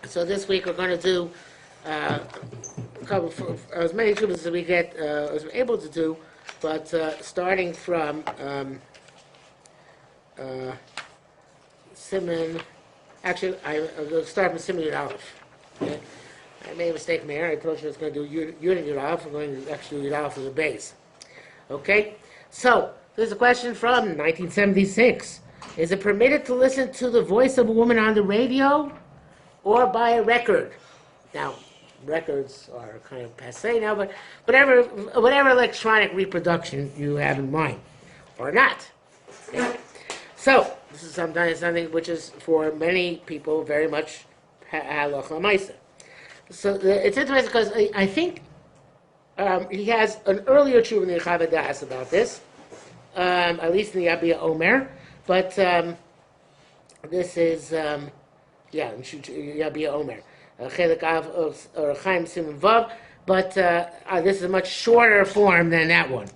So this week we're going to do a couple as many teshuvos as we get as we're able to do, but starting from Siman. Actually, I'm going to start from Siman Yud Aleph. Okay? I made a mistake there. I told you I was going to do Yud and Yud Aleph. I'm going to actually do Yud Aleph as a base. Okay? So, there's a question from 1976. Is it permitted to listen to the voice of a woman on the radio or by a record? Now, records are kind of passé now, but whatever electronic reproduction you have in mind, or not. Okay? So, this is something which is for many people very much halacha lemaisa. So it's interesting because I think he has an earlier teshuvah in the Yechaveh Da'at about this, at least in the Abiyah Omer, but this is, in Abiyah Omer, Chelik Av or Chaim Siman Vav, but this is a much shorter form than that one.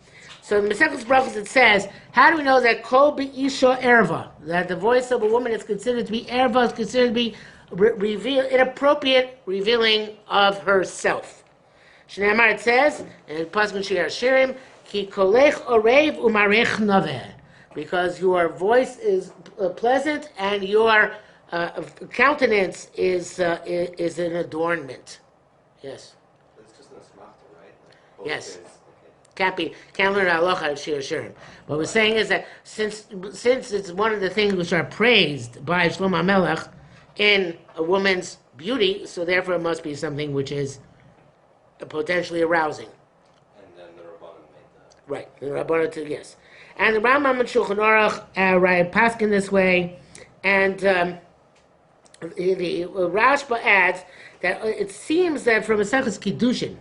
So in the Masechus Brachos it says, how do we know that Kol Isha erva, that the voice of a woman is considered to be erva, is considered to be inappropriate revealing of herself? Shneimar, it says in Pasuk shiurim, Ki kolech orev umarech noveh, because your voice is pleasant and your countenance is an adornment. Yes. It's just an asmachta, right? Yes. Can't learn halacha of shiurim. What we're saying is that since it's one of the things which are praised by Shlomo HaMelech in a woman's beauty, so therefore it must be something which is potentially arousing. And then the Rabbanan made that. Right, the Rabbanan too, yes. And the Rambam and Shulchan Aruch write paskin this way, and the Rashba adds that it seems that from Maseches Kiddushin,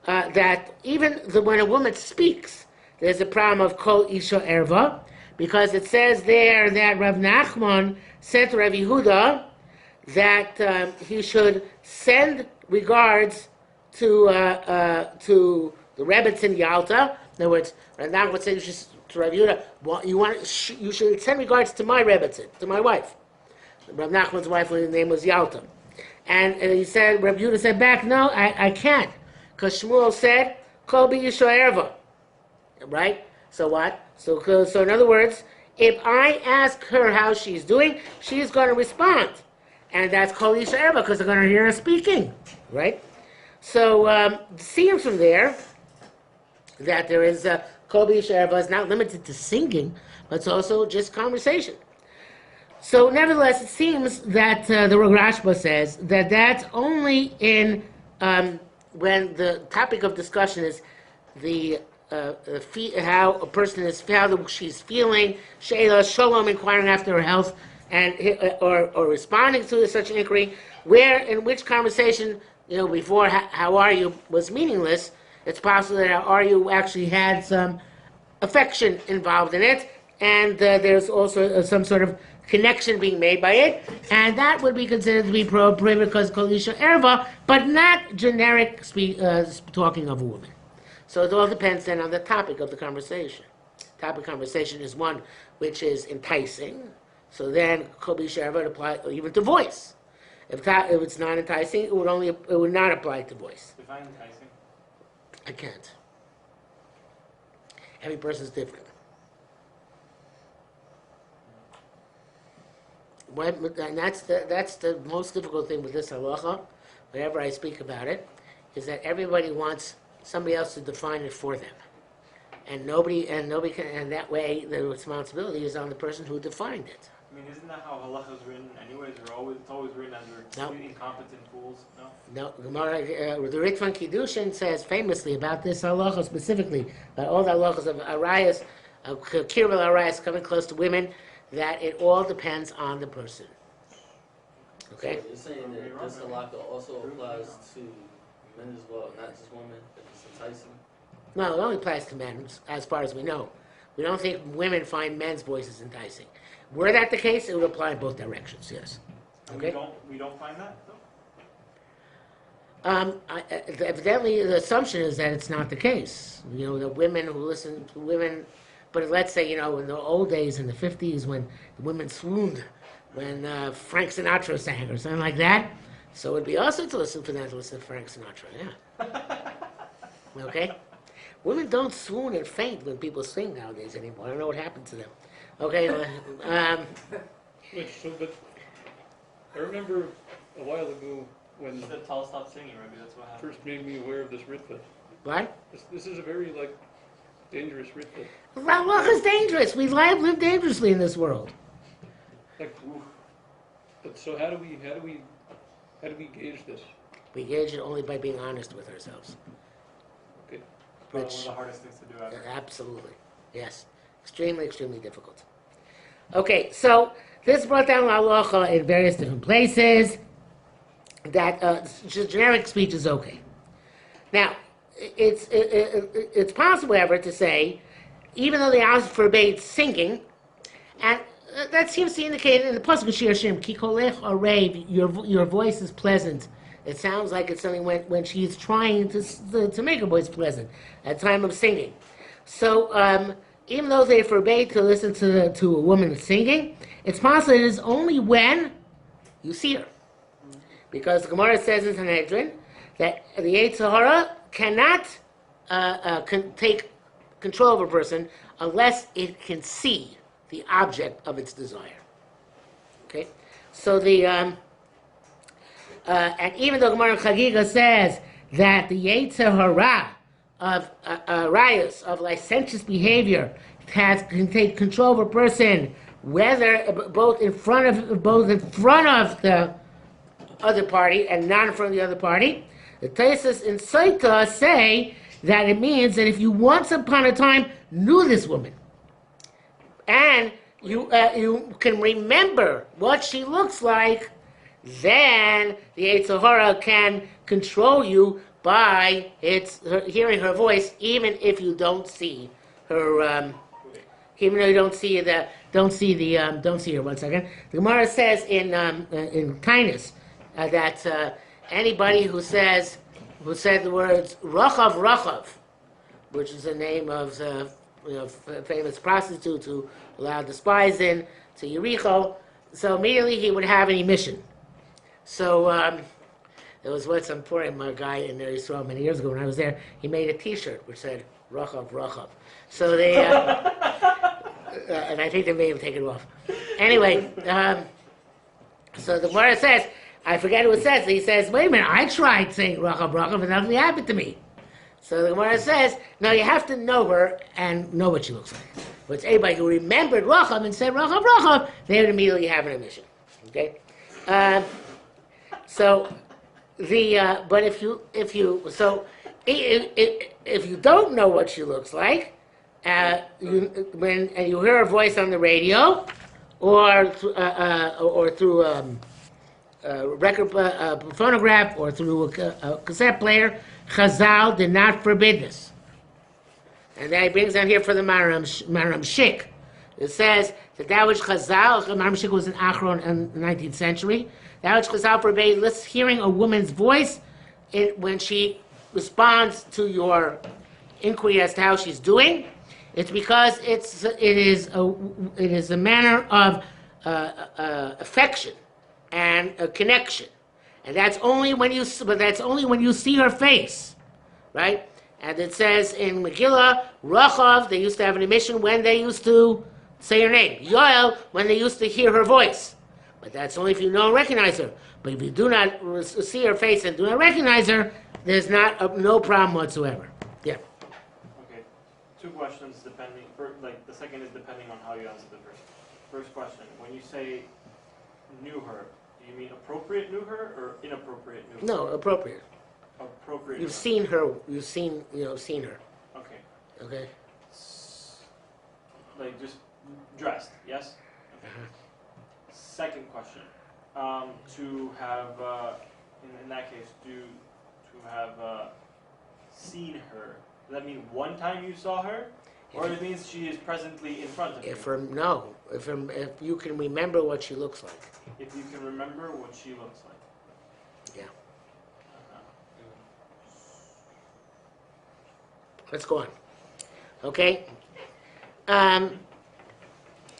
that even when a woman speaks, there's a problem of Kol Isha erva, because it says there that Rav Nachman said to Rav Yehuda that he should send regards to the Rebbetzin in Yalta. In other words, Rav Nachman said to Rav Yehuda, you should send regards to my Rebbetzin, to my wife. Rav Nachman's wife, her name was Yalta. And he said, Rav Yehuda said back, no, I can't. Because Shmuel said, Kol Isha erva. Right? So what? So in other words, if I ask her how she's doing, she's going to respond. And that's Kol Isha erva, because they're going to hear her speaking. Right? So it seems from there that there is Kol Isha erva is not limited to singing, but it's also just conversation. So nevertheless, it seems that the Rashba says that that's only in when the topic of discussion is the how a person is, how she's feeling, she'ela shalom, inquiring after her health, and or responding to such an inquiry. Where in which conversation, before how are you was meaningless, it's possible that how are you actually had some affection involved in it, and there's also some sort of connection being made by it, and that would be considered to be prohibited because Kol Isha erva, but not generic talking of a woman. So it all depends then on the topic of the conversation. Topic of conversation is one which is enticing, so then Kol Isha erva would apply even to voice. If it's not enticing, it would not apply to voice. Define enticing. I can't. Every person's different. And that's the most difficult thing with this halacha. Whenever I speak about it, is that everybody wants somebody else to define it for them, and nobody can. And that way, the responsibility is on the person who defined it. I mean, isn't that how halacha is written? Anyways, it's always written under incompetent fools. No, Gemara, the Ritvan Kiddushin says famously about this halacha specifically, about all the halachas of arayas, kirvel arayas, coming close to women, that it all depends on the person. Okay? So you're saying that this halakha also applies to men as well, not just women, if it's enticing? No, it only applies to men, as far as we know. We don't think women find men's voices enticing. Were that the case, it would apply in both directions, yes. Okay? We don't find that, though? Evidently, the assumption is that it's not the case. The women who listen to women, but let's say, in the old days, in the 50s, when the women swooned, when Frank Sinatra sang or something like that, So it'd be also to listen for that to listen to Frank Sinatra, yeah. Okay? Women don't swoon and faint when people sing nowadays anymore. I don't know what happened to them. Okay, But I remember a while ago when The tall stop singing, Rabbi, that's what happened. first made me aware of this ritva. what? This is a very dangerous ritva. What is dangerous? We live dangerously in this world. Like, but so how do we gauge this? We gauge it only by being honest with ourselves. Okay. Probably one Which, of the hardest things to do ever. absolutely, yes. Extremely, extremely difficult. Okay, so this brought down halacha in various different places that generic speech is okay. Now, it's possible, however, to say, even though the house forbids singing, and that seems to indicate in the pasuk Shir Shirim, Ki kolech arev, your voice is pleasant. It sounds like it's something when she's trying to make her voice pleasant at time of singing. So even though they forbade to listen to a woman singing, it's possible it is only when you see her. Because the Gemara says in Sanhedrin that the Yetzer Hara cannot take control of a person unless it can see the object of its desire. Okay? So and even though Gemara Chagiga says that the Yetzer Hara of rayos, of licentious behavior, can take control of a person, whether both in front of the other party and not in front of the other party. The Tosfos in Saita say that it means that if you once upon a time knew this woman, and you can remember what she looks like, then the Yetzer Hara can control you by hearing her voice, even if you don't see her. Even though you don't see her. 1 second. The Gemara says in kindness that anybody who said the words Rachav Rachav, which is the name of the famous prostitute who allowed the spies in to Yericho, so immediately he would have an emission. So there was once some poor guy in there Israel many years ago when I was there. He made a T-shirt which said Rachav Rachav. So they and I think they may have taken it off. Anyway, so the Gemara says, I forget who it says. He says, wait a minute, I tried saying Rachav Rachav and nothing happened to me. So the Gemara says, no, you have to know her and know what she looks like. But it's anybody who remembered Rachav and said Rachav Rachav, they would immediately have an emission. Okay? So but if you don't know what she looks like, when you hear her voice on the radio or through a record phonograph or through a cassette player, Chazal did not forbid this. And then he brings down here for the Maram Shik. It says that which Chazal, Maram Shik was an Achron in the 19th century, that which Chazal forbade hearing a woman's voice when she responds to your inquiry as to how she's doing. It's because it is a manner of affection and a connection, and that's only when you see her face, right? And it says in Megillah, Rachav, they used to have an emission when they used to say her name. Yoel, when they used to hear her voice. But that's only if you know and recognize her. But if you do not see her face and do not recognize her, there's no problem whatsoever. Yeah. Okay, 2 questions depending. The second is depending on how you answer the first. First question: when you say knew her, do you mean appropriate knew her or inappropriate knew her? No, appropriate. Appropriate. You've seen her. You've seen her. Okay. Okay. Like just dressed, yes? Okay. Second question. To have, in that case, to have seen her, does that mean one time you saw her? Or it means she is presently in front of you? If you can remember what she looks like. If you can remember what she looks like. Yeah. Let's go on. Okay.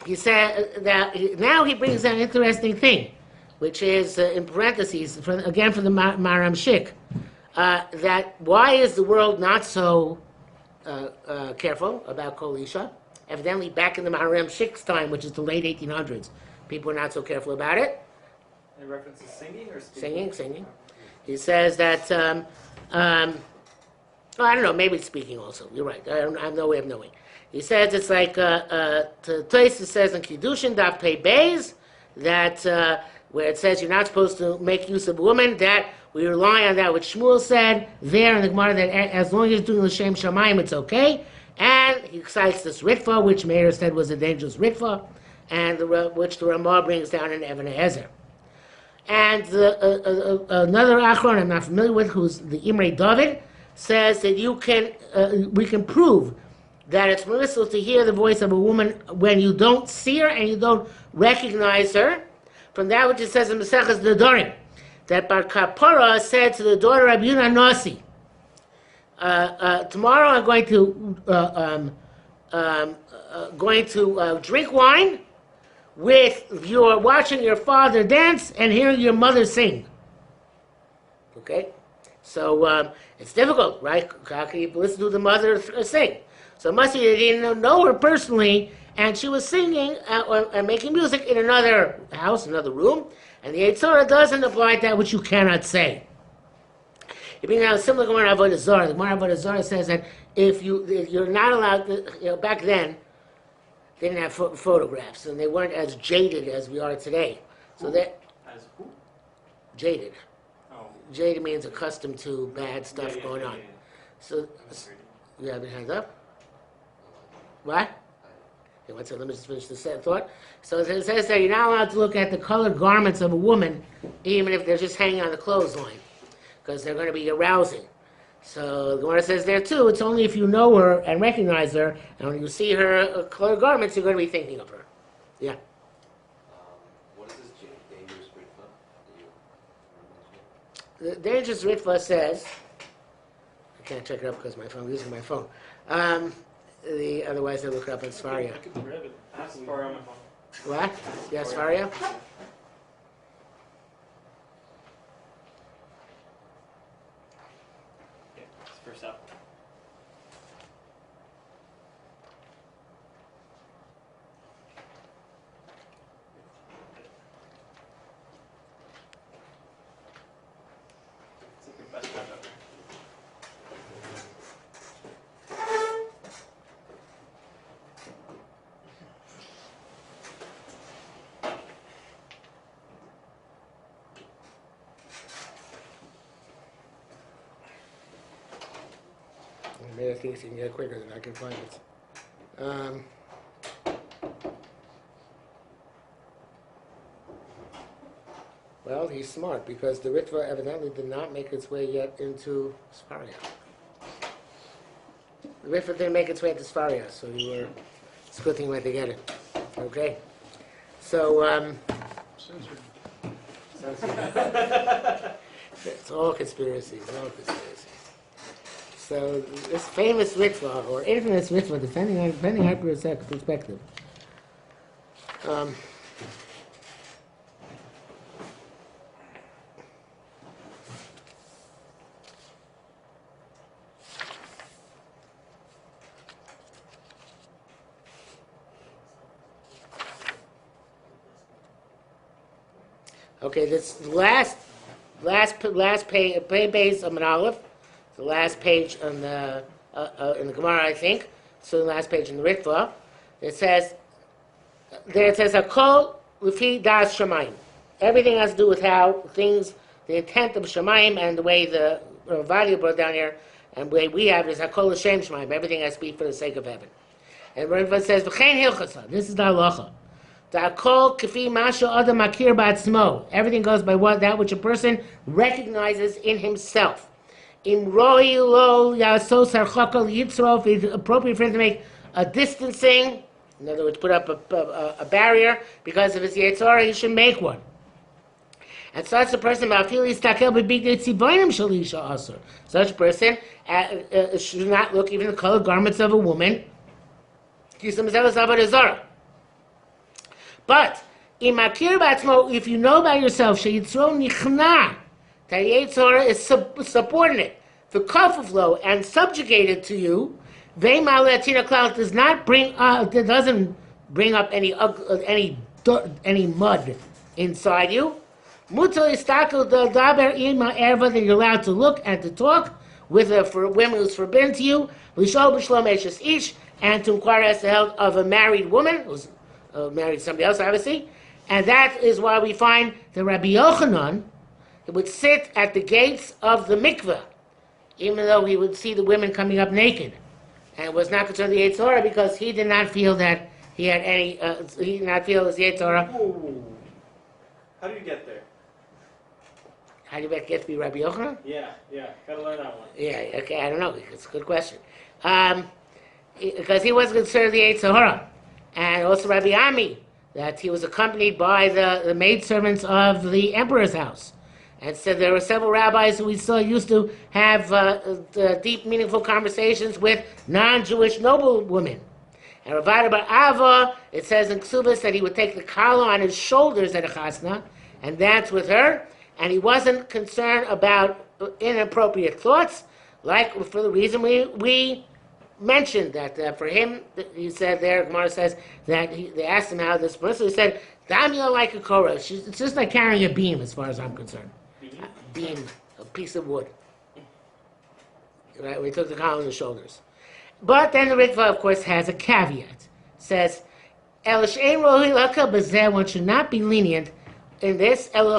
He said that now he brings an interesting thing. which is in parentheses, again from the Maram Shik, that why is the world not so careful about Kol Isha? Evidently, back in the Maram Shik's time, which is the late 1800s, people were not so careful about it. In reference to singing or speaking? Singing. He says that, I don't know, maybe speaking also. You're right. I have no way of knowing. He says it's like, Tosis says in Kiddushin, Daf Pei Beis, that where it says you're not supposed to make use of a woman, that we rely on that which Shmuel said there in the Gemara, that as long as you're doing L'Shem Shamayim, it's okay. And he cites this Ritva, which Meir said was a dangerous Ritva, and which the Ramah brings down in Even Ezer. And another Achron I'm not familiar with, who's the Imrei David, says that we can prove that it's permissible to hear the voice of a woman when you don't see her and you don't recognize her, from that which it says in Maseches Nedarim, that Bar Kapara said to the daughter of Yuna Nasi, tomorrow I'm going to drink wine with watching your father dance and hearing your mother sing. Okay? So it's difficult, right? How can you listen to the mother sing? So must be they didn't know her personally, and she was singing and making music in another house, another room, and the Eitzorah doesn't apply to that which you cannot say. You bring out a similar Gemara Avodah Zarah. The Gemara Avodah Zarah says that if you're not allowed to, back then, they didn't have photographs, and they weren't as jaded as we are today. So that As who? jaded. Oh. Jaded means accustomed to bad stuff going on. So you have your hands up. What? Okay, let me just finish the thought. So it says that you're not allowed to look at the colored garments of a woman, even if they're just hanging on the clothesline, because they're going to be arousing. So the Gemara says there too, it's only if you know her and recognize her, and when you see her colored garments, you're going to be thinking of her. Yeah. What is this dangerous ritva? The dangerous ritva says, I can't check it up because I'm using my phone. Otherwise I look it up in Sfaria. I could grab it. Ask for on my phone. What? Yeah, Sfaria? Okay, it's first up. It's like your best friend ever. Maybe I think you can get it quicker than I can find it. Well, he's smart because the Ritva evidently did not make its way yet into Sfaria. The Ritva didn't make its way into Sfaria, so it's a good thing we had to get it. Okay? So, it's all conspiracies, So this famous Ritva, or infamous Ritva, depending on your perspective. Okay, this last page of an Aleph, the last page on the in the Gemara, I think. So the last page in the Ritva, it says Hakol L'fi Das Shamayim. Everything has to do with how things, the intent of Shamayim, and the way the Rav Ovadia brought down here, and the way we have it is Hakol L'Shem Shamayim. Everything has to be for the sake of heaven. And Ritva says V'chein Hilchasa. This is the halacha. Everything goes by that which a person recognizes in himself. If it's appropriate for him to make a distancing, in other words, put up a barrier, because if it's Yetzirah, he should make one. And such a person, such a person should not look even the colored garments of a woman. But If you know by yourself, Sheyitzro Nichna, that Yetzirah is subordinate, the kafuflo, and subjugated to you, Ve'maletina Cloud does not bring it doesn't bring up any mud inside you. Muto istakel daber ima erva, that you're allowed to look and to talk with for women who's forbidden to you. Lishol b'shlom eshes ish, and to inquire as to the health of a married woman who's married to somebody else, obviously. And that is why we find that Rabbi Yochanan would sit at the gates of the mikveh, even though he would see the women coming up naked, and was not concerned with the Yetzer Hara because he did not feel that he had any. He did not feel his Yetzer Hara. Whoa. How do you get there? How do you get to be Rabbi Yochanan? Yeah, gotta learn that one. Yeah, okay, I don't know. It's a good question. Because he wasn't concerned with the Yetzer Hara, and also Rabbi Ami, that he was accompanied by the maidservants of the emperor's house. And said there were several rabbis who we saw used to have deep, meaningful conversations with non-Jewish noble women. And Rav Ovadia Bar Ava, it says in Ksubas that he would take the collar on his shoulders at a chasna and dance with her, and he wasn't concerned about inappropriate thoughts, like for the reason we mentioned that for him, he said there, Gemara says that they asked him how this person, he said, Damia like a korah. It's just like carrying a beam as far as I'm concerned. Beam, a piece of wood. Right, we took the collar on the shoulders. But then the Ritva, of course, has a caveat. Says, one should not be lenient in this. Only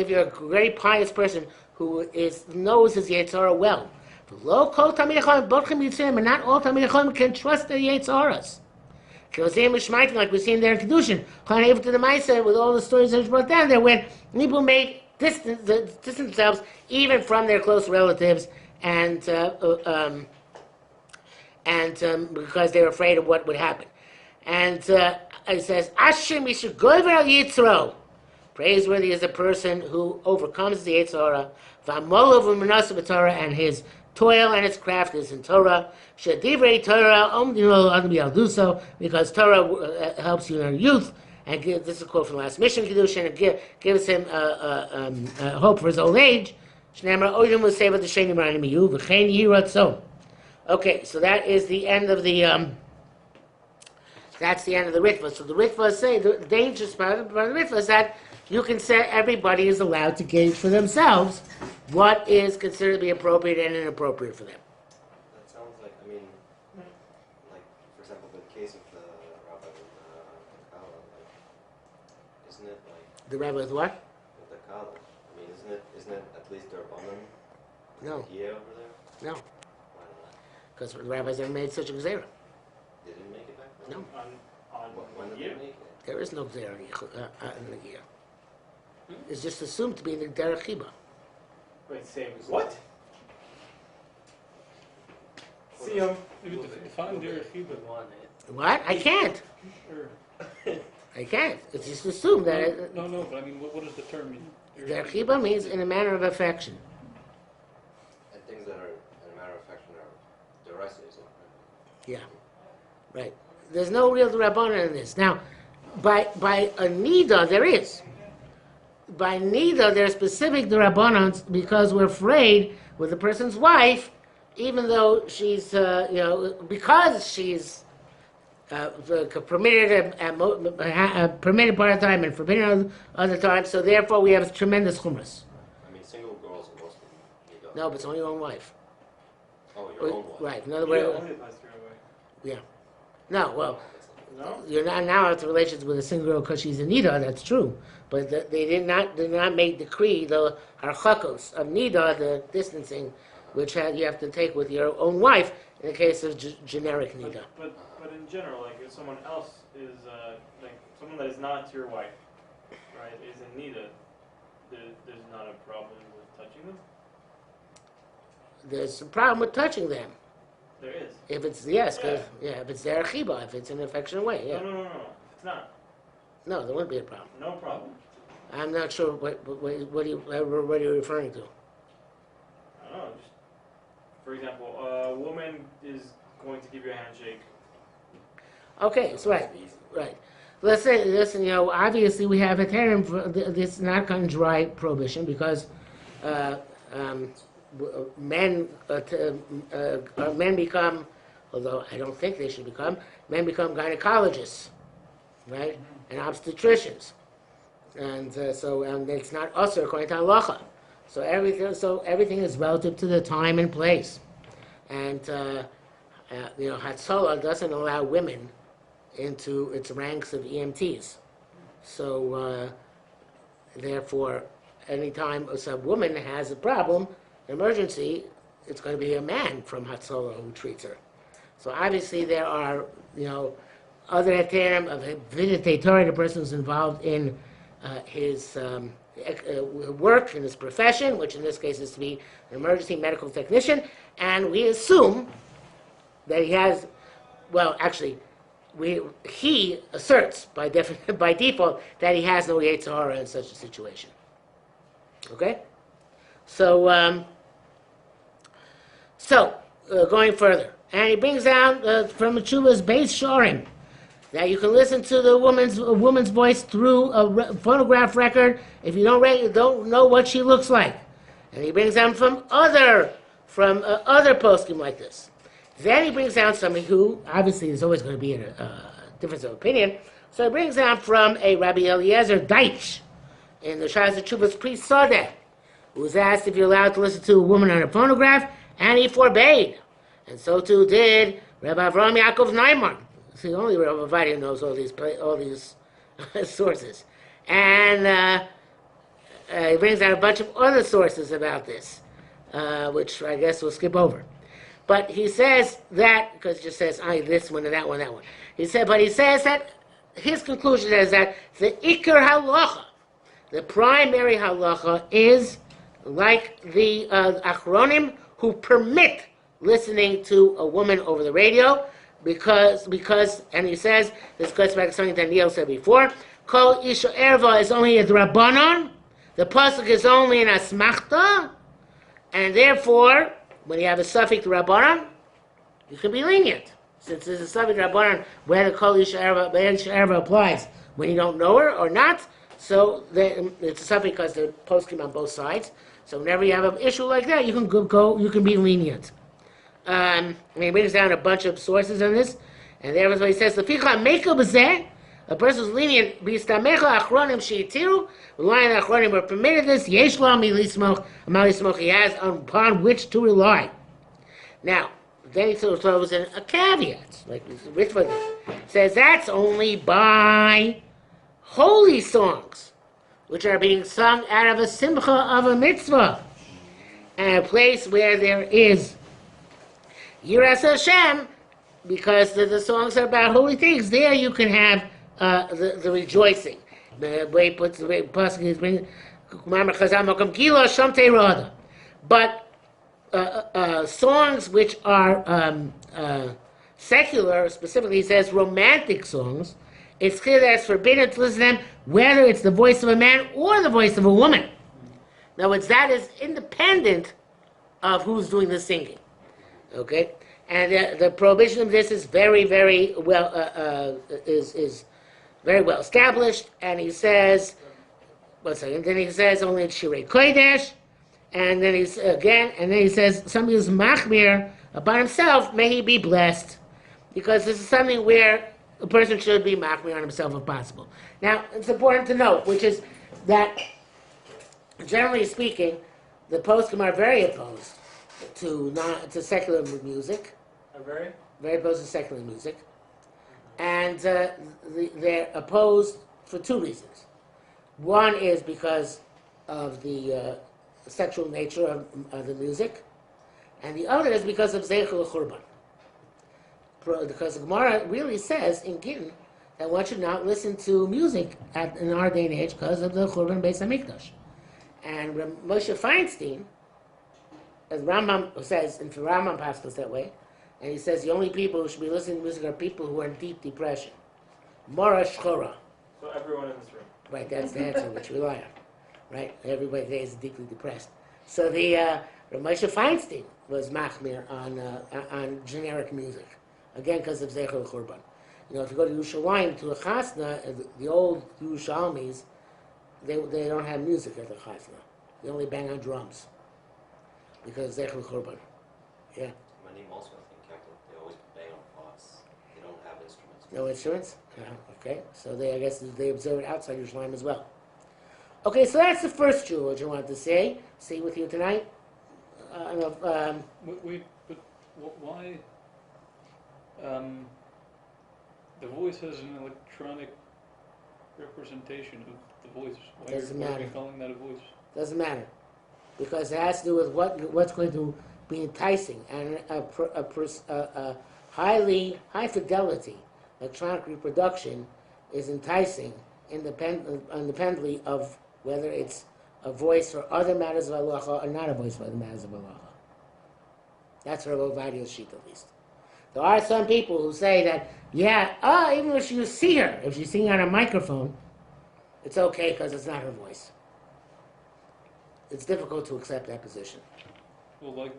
if you're a very pious person who knows his Yetzer Hara well. And not all Talmidei Chacham can trust their Yetzer Haras. Like we see in there in Kedushin, even to the Maisa, with all the stories that was brought down there, when people made distance themselves even from their close relatives, and because they were afraid of what would happen. And it says, Ashim Yishugover al Yitzro. Praiseworthy is a person who overcomes the Yetzer Hara, V'amolov u'menasa b'Torah, and his toil and his craft is in Torah. Shedivrei Torah omdino adam yalduso, because Torah helps you in your youth. And this is a quote from the last mission Kedushin, and gives him hope for his old age. Okay, so that is the end of the that's the end of the Ritva. So the Ritva say the dangerous part of the Ritva is that you can say everybody is allowed to gauge for themselves what is considered to be appropriate and inappropriate for them. That sounds like, I mean, like, for example, the case of the rabbi with the Kala, like, isn't it like... The rabbi with what? With the Kala. I mean, isn't it at least their Rabbanan? No. Here over there? No. Why not? Because the rabbis never made such a gzera. They didn't make it back then? No. When did year? they make it? There is no gzera in the year. It's just assumed to be the derech chiba. Wait, say what? See him. Define derech chiba. What? I can't. I can't. It's just assumed that No, but I mean, what does the term mean? derech chiba means in a manner of affection. And things that are, in a matter of fact, are derisive. Yeah, right. There's no real Rabbanan in this. Now, by a nida there is. By nida there are specific Rabbanans because we're afraid with the person's wife, even though she's because she's permitted permitted part of the time and forbidden other times. So therefore we have tremendous chumras. I mean, single girls are mostly need. No, but it's only your own wife. Oh, your own wife. Right. In other Yeah, words, only applies to your way. yeah. No, well. No? You're not now out to relations with a single girl because she's a nida. That's true, but they did not make decree the harchakos of nida, the distancing, which you have to take with your own wife in the case of generic nida. But in general, like if someone else is like someone that is not your wife, right, is in nida, there's not a problem with touching them. There's a problem with touching them There is. if it's if it's their chiba, if it's in an affectionate way. Yeah, No. It's not. no, there wouldn't be a problem. No problem. I'm not sure what are you referring to. I don't know. Just, for example, a woman is going to give you a handshake. Okay, so right. Listen, obviously we have a term for this not cut and dry prohibition because men become, although I don't think they should become, men become gynecologists, right, and obstetricians, and it's not usher according to halacha. So everything is relative to the time and place, and Hatzalah doesn't allow women into its ranks of EMTs. So therefore, anytime a woman has a problem, emergency, it's going to be a man from Hatzalah who treats her. So obviously there are, other heterim of Vidite Torah, the person who's involved in his work, in his profession, which in this case is to be an emergency medical technician, and we assume that he has, he asserts by default that he has no Yetzer Hara in such a situation. Okay? So, going further. And he brings down from Tshuva's base shiurim that you can listen to the woman's voice through a phonograph record if you don't know what she looks like. And he brings down from other poskim like this. Then he brings down somebody who, obviously, there's always going to be a difference of opinion. So he brings down from a Rabbi Eliezer Deitch in the Shas Tshuva's Priest Sadeh, who was asked if you're allowed to listen to a woman on a phonograph, and he forbade. And so too did Rabbi Avraham Yaakov Naiman. See, only Rav Ovadia knows all these sources. And he brings down a bunch of other sources about this, which I guess we'll skip over. But he says that, because it just says, this one and that one, that one. He says that his conclusion is that the Iker Halacha, the primary Halacha, is like the Achronim who permit listening to a woman over the radio, because, and he says, this goes back to something that Neil said before, Kol Isha Erva is only a Drabanon, the Pasuk is only an Asmachta, and therefore, when you have a suffix Rabbanan, you can be lenient. Since there's a suffix Rabbanan, whether Kol Isha Erva applies when you don't know her or not, so it's a suffix because the post came on both sides. So whenever you have an issue like that, you can be lenient. And he brings down a bunch of sources on this, and there is what he says, a person who's lenient, Bistamecha Achronim Sheitiru, relying on Achronim were permitted this, Yesh Lo Malismoch, he has upon which to rely. Now, then he throws in a caveat, like Rich one says that's only by holy songs, which are being sung out of a simcha of a mitzvah, and a place where there is Yiras Hashem, because the songs are about holy things. There you can have the rejoicing. The way he puts the pasuk is bringing but songs which are secular, specifically he says romantic songs, it's clear that it's forbidden to listen to them, whether it's the voice of a man or the voice of a woman. In other words, that is independent of who's doing the singing. Okay, and the prohibition of this is very, very well is very well established. And he says, one second. Then he says only shiurei kodesh, and then he says somebody who's machmir upon himself, may he be blessed, because this is something where a person should be machmir on himself if possible. Now, it's important to note, which is that generally speaking, the poskim are very opposed to secular music. Very opposed to secular music, and they're opposed for two reasons. One is because of the sexual nature of the music, and the other is because of Zeichel Churban. Because the Gemara really says in Gittin that one should not listen to music in our day and age because of the Churban Beis Hamikdash. And Moshe Feinstein, as Rambam says, and Rambam passes that way, and he says the only people who should be listening to music are people who are in deep depression. Mora Shchora. So everyone in this room. Right, that's the answer which we rely on. Right, everybody today is deeply depressed. So the Moshe Feinstein was machmir on generic music, again because of Zeichel Churban. if you go to Yerushalayim to a chasna, the old Yerushalmis, they don't have music at the chasna. They only bang on drums because they're churban. Yeah. Many Muslims in Catholic, they always bang on pots. They don't have instruments. No instruments? Okay. So I guess they observe it outside Yerushalayim as well. Okay, so that's the first Jew, which I wanted to say. See with you tonight. Wait, but why? The voice has an electronic representation of the voice. Why Doesn't are matter. you calling that a voice? Doesn't matter, because it has to do with what's going to be enticing, and a high fidelity electronic reproduction is enticing independently of whether it's a voice for other matters of halacha or not a voice for other matters of halacha. That's Rav Ovadia Yosef at least. There are some people who say that, even if you see her, if she's singing on a microphone, it's okay because it's not her voice. It's difficult to accept that position. Well, like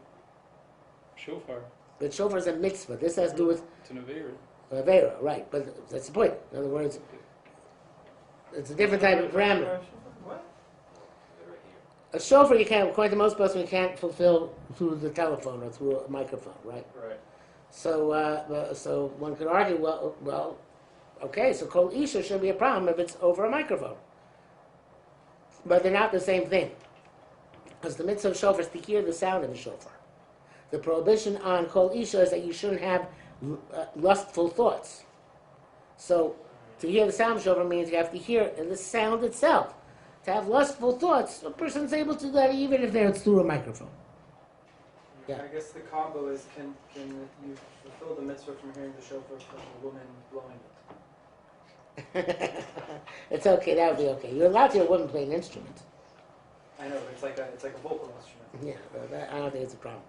shofar. But shofar is a mitzvah. This has to do with It's an avera. Avera, right? But that's the point. In other words, it's a different type of parameter. What? They're right here. A shofar, you can't, according to most person, you can't fulfill through the telephone or through a microphone, right? Right. So one could argue, well, okay, so kol Isha shouldn't be a problem if it's over a microphone. But they're not the same thing. Because the mitzvah of shofar is to hear the sound of the shofar. The prohibition on kol Isha is that you shouldn't have lustful thoughts. So to hear the sound of shofar means you have to hear the sound itself. To have lustful thoughts, a person's able to do that even if it's through a microphone. Yeah. I guess the combo is can you fulfill the mitzvah from hearing the shofar from a woman blowing it? It's okay, that would be okay. You're allowed to hear a woman play an instrument. I know, it's like a vocal instrument. Yeah, but I don't think it's a problem.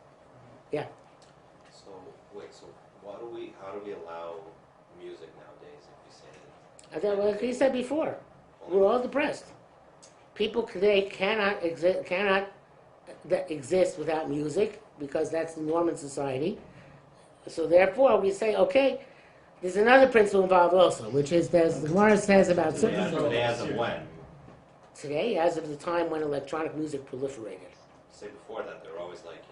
So wait, so how do we allow music nowadays? If you say I thought, like you said before, we're all depressed. People today cannot exist without music because that's the norm in society. So therefore, we say, okay, there's another principle involved also, which is the Gemara says about today as of when? Today, as of the time when electronic music proliferated. Say before that, they're always like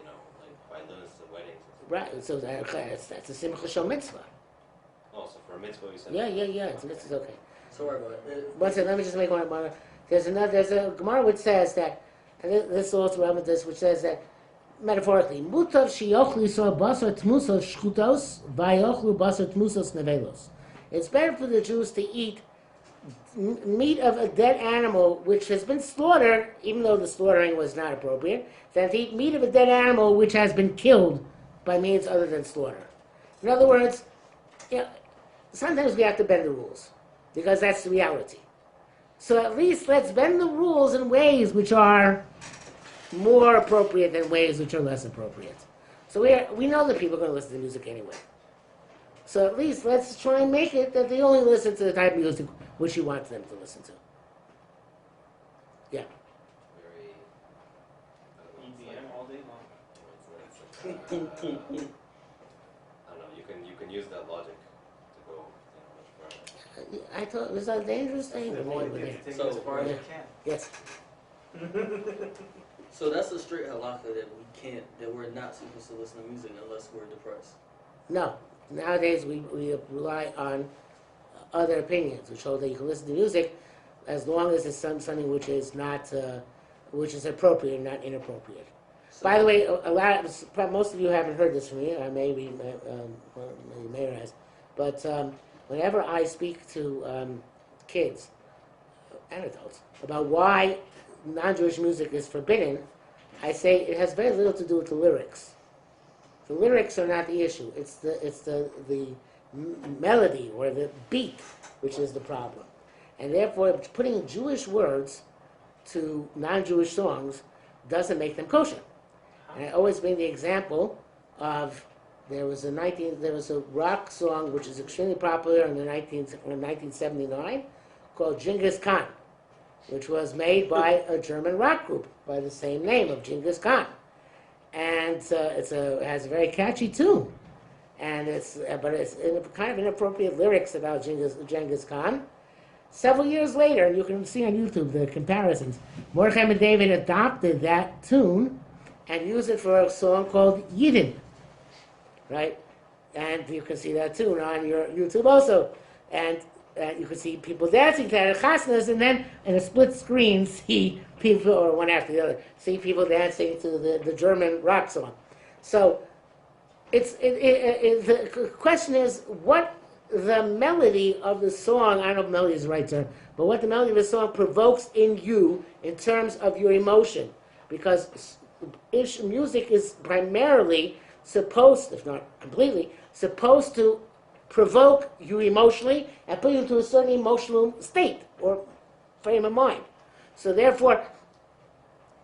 violins and weddings. Right, so that's a simcha shel mitzvah. Oh, so for a mitzvah you said. Yeah, it's okay. So worry about it. One second, let me just make one more. There's a Gemara which says that, and this is also relevant to this, which says that, metaphorically, mutav shiyochli so basar tmusos shchutos vayochlu basar tmusos nevelos. It's better for the Jews to eat meat of a dead animal which has been slaughtered, even though the slaughtering was not appropriate, than to eat meat of a dead animal which has been killed by means other than slaughter. In other words, sometimes we have to bend the rules, because that's the reality. So at least let's bend the rules in ways which are more appropriate than ways which are less appropriate. So we know that people are going to listen to music anyway. So at least let's try and make it that they only listen to the type of music which you want them to listen to. Yeah. Very. EDM all day long. I don't know. You can use that logic to go much further. I thought it was a dangerous thing. They But want anyway, to take it as far as they can. yes. So that's a straight halakha that we're not supposed to listen to music unless we're depressed. No. Nowadays we rely on other opinions, which show that you can listen to music as long as it's something which is not, which is appropriate and not inappropriate. So, By the way, most of you haven't heard this from me, or maybe Mayor has, but whenever I speak to kids and adults about why non-Jewish music is forbidden, I say it has very little to do with the lyrics. The lyrics are not the issue. It's the melody or the beat which is the problem. And therefore, putting Jewish words to non-Jewish songs doesn't make them kosher. And I always bring the example of there was a rock song which is extremely popular in 1979 called Genghis Khan, which was made by a German rock group by the same name of Genghis Khan. And it has a very catchy tune. and but it's kind of inappropriate lyrics about Genghis Khan. Several years later, you can see on YouTube the comparisons. Mordechai ben David adopted that tune and used it for a song called Yidden, right? And you can see that tune on your YouTube also. And you can see people dancing to that at chasnas, and then in a split screen see people, or one after the other, see people dancing to the German rock song. So the question is what the melody of the song, I don't know if melody is the right term, but what the melody of the song provokes in you in terms of your emotion. Because music is primarily supposed, if not completely, supposed to provoke you emotionally and put you into a certain emotional state or frame of mind. So therefore,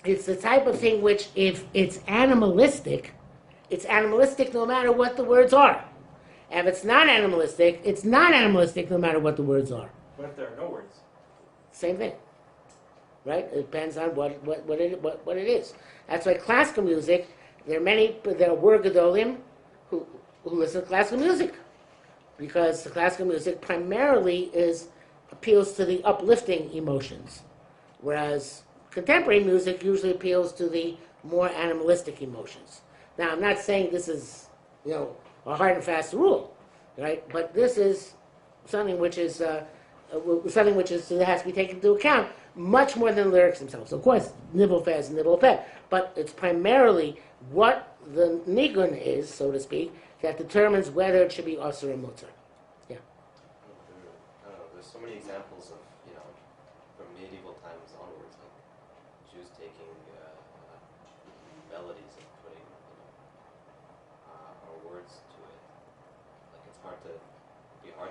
it's the type of thing which, if it's animalistic no matter what the words are. And if it's not animalistic, it's not animalistic no matter what the words are. What if there are no words? Same thing, right? It depends on what it is. That's why classical music, there are word gedolim who listen to classical music, because the classical music primarily appeals to the uplifting emotions, whereas contemporary music usually appeals to the more animalistic emotions. Now, I'm not saying this is, a hard and fast rule, right? But this is something which has to be taken into account much more than the lyrics themselves. Of course, nibble fast, nibble pet, but it's primarily what the nigun is, so to speak, that determines whether it should be asur or mutar. Yeah. There's so many examples of, from medieval times onwards, like Jews taking melodies and putting, our words to it. Like it's hard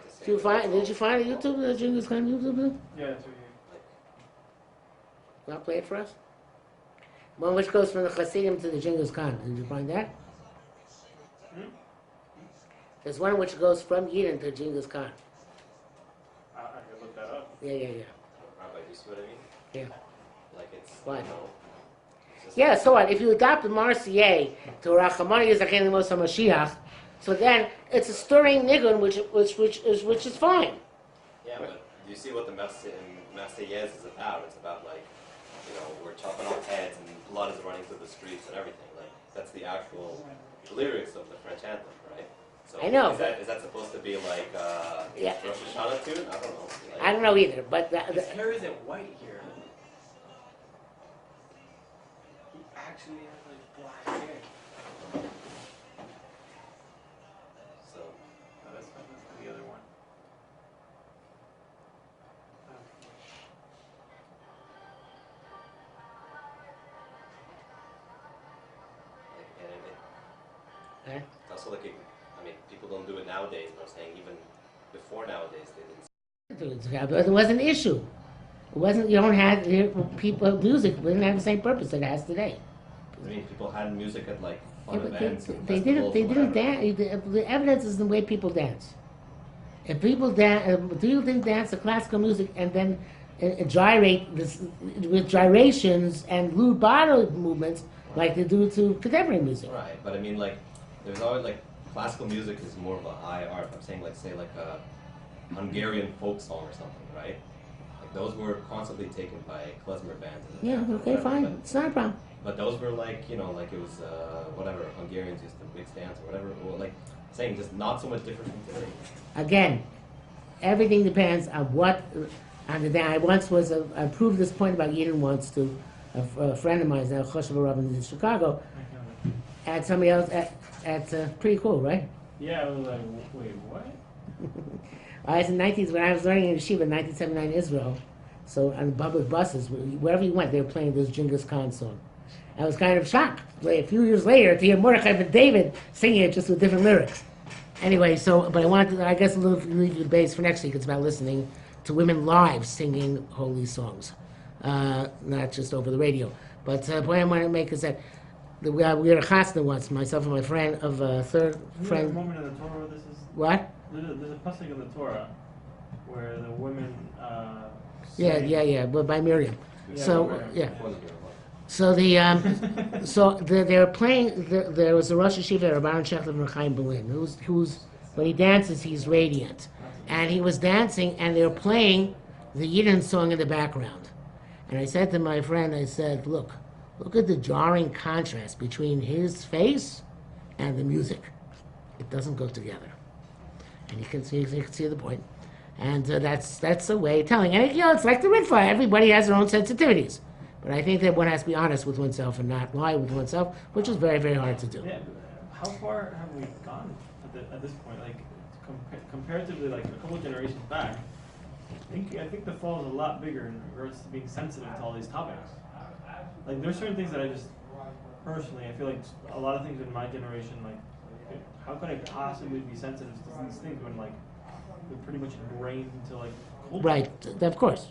to say. Did you find a YouTube, the Genghis Khan YouTube? Yeah, that's what Like, Want to play it for us? One which goes from the Hasidim to the Genghis Khan. Did you find that? There's one which goes from Yidden to Genghis Khan. I can look that up. Yeah. Rabbi, do you see what I mean? Yeah. Like it's, What? it's just Yeah, so what? If you adopt the Marcier to Rachamani Zaken Limos HaMashiach, so then it's a stirring nigun, which is fine. Yeah, but do you see what the Marseillaise is about? It's about like, we're chopping off heads and blood is running through the streets and everything. Like that's the actual lyrics of the French anthem, right? So I know. Is that supposed to be like Yeah. Rosh Hashanah tune? I don't know. Like, I don't know either, but His hair isn't white here. He actually has like black hair. So No, that's the other one. and Okay. it's also like people don't do it nowadays. But I'm saying even before nowadays they didn't. It was an issue. It wasn't. You don't have people. Music didn't have the same purpose that it has today. People had music at like Yeah, fun but events. they didn't dance. The evidence is the way people dance. If people dance, do you think dance to classical music and then gyrate with gyrations and lewd body movements like they do to contemporary music? Right, but there's always classical music is more of a high art. I'm saying say a Hungarian folk song or something, right? Like those were constantly taken by klezmer bands. Yeah, okay, fine. It's not a problem. But those were like it was whatever Hungarians used to mix dance or whatever. Or saying just not so much different from today. Again, everything depends on on the day. I proved this point about Yidden once to a friend of mine, now Choshev Rav in Chicago, and somebody else at pretty cool, right? Yeah, I was like, wait, what? I was in when I was learning in Yeshiva in 1979 Israel, so on the public buses, wherever you went, they were playing this Genghis Khan song. I was kind of shocked, a few years later, to hear Mordechai ben David singing it just with different lyrics. Anyway, but I wanted to, I guess, leave you the base for next week. It's about listening to women live singing holy songs, not just over the radio. But the point I want to make is that we had a chasna once, myself and my friend of a third friend. There's a moment in the Torah where this is. What? There's a passage in the Torah where the women. Yeah, but by Miriam. Yeah, So, by Miriam. yeah. So they were playing. There was a Rosh Hashiva, Rabbi Shechler from Chaim Berlin, who's when he dances, he's radiant, and he was dancing, and they were playing the Yidden song in the background. And I said to my friend, I said, look at the jarring contrast between his face and the music. It doesn't go together. And you can see the point. And that's a way of telling. And it's like the Ritva. Everybody has their own sensitivities. But I think that one has to be honest with oneself and not lie with oneself, which is very, very hard to do. Yeah, how far have we gone at this point? Like, comparatively, like a couple of generations back, I think the fall is a lot bigger in regards to being sensitive to all these topics. Like, there's certain things that I just, personally, I feel like a lot of things in my generation, like, how could I possibly be sensitive to these things when, like, we're pretty much ingrained into, like, culture? Right, of course.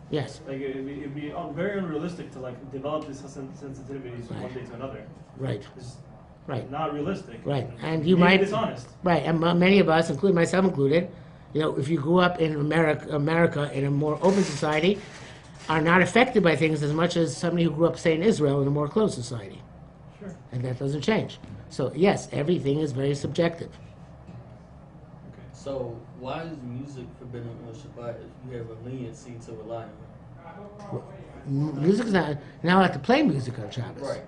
Yes. Like, it'd be very unrealistic to, like, develop these sensitivities from one day to another. Right. It's Right. not realistic. Right. And you Maybe might... dishonest. Right, and many of us, including myself included, if you grew up in America in a more open society, are not affected by things as much as somebody who grew up, say, in Israel in a more closed society. Sure. And that doesn't change. So, yes, everything is very subjective. Okay. So why is music forbidden on Shabbat if you have a leniency to rely on? Music's not allowed to play music on Shabbos. Right.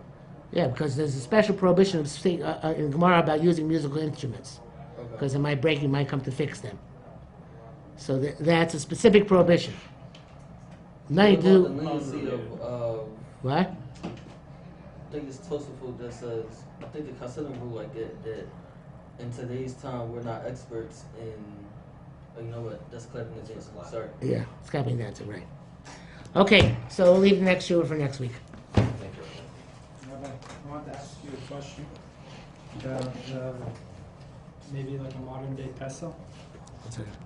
Yeah, because there's a special prohibition in Gemara about using musical instruments, because it might break, you might come to fix them. So that's a specific prohibition. Nothing to do. The leniency of What? I think it's Tosafot that says, I think the Hasidim rule like that in today's time we're not experts in, you know what, that's clapping the dancing, sorry. Yeah, it's got to be an answer, right. Okay, so we'll leave the next shiur for next week. Thank you. Rabbi, I want to ask you a question about maybe like a modern day Pesach. That's it.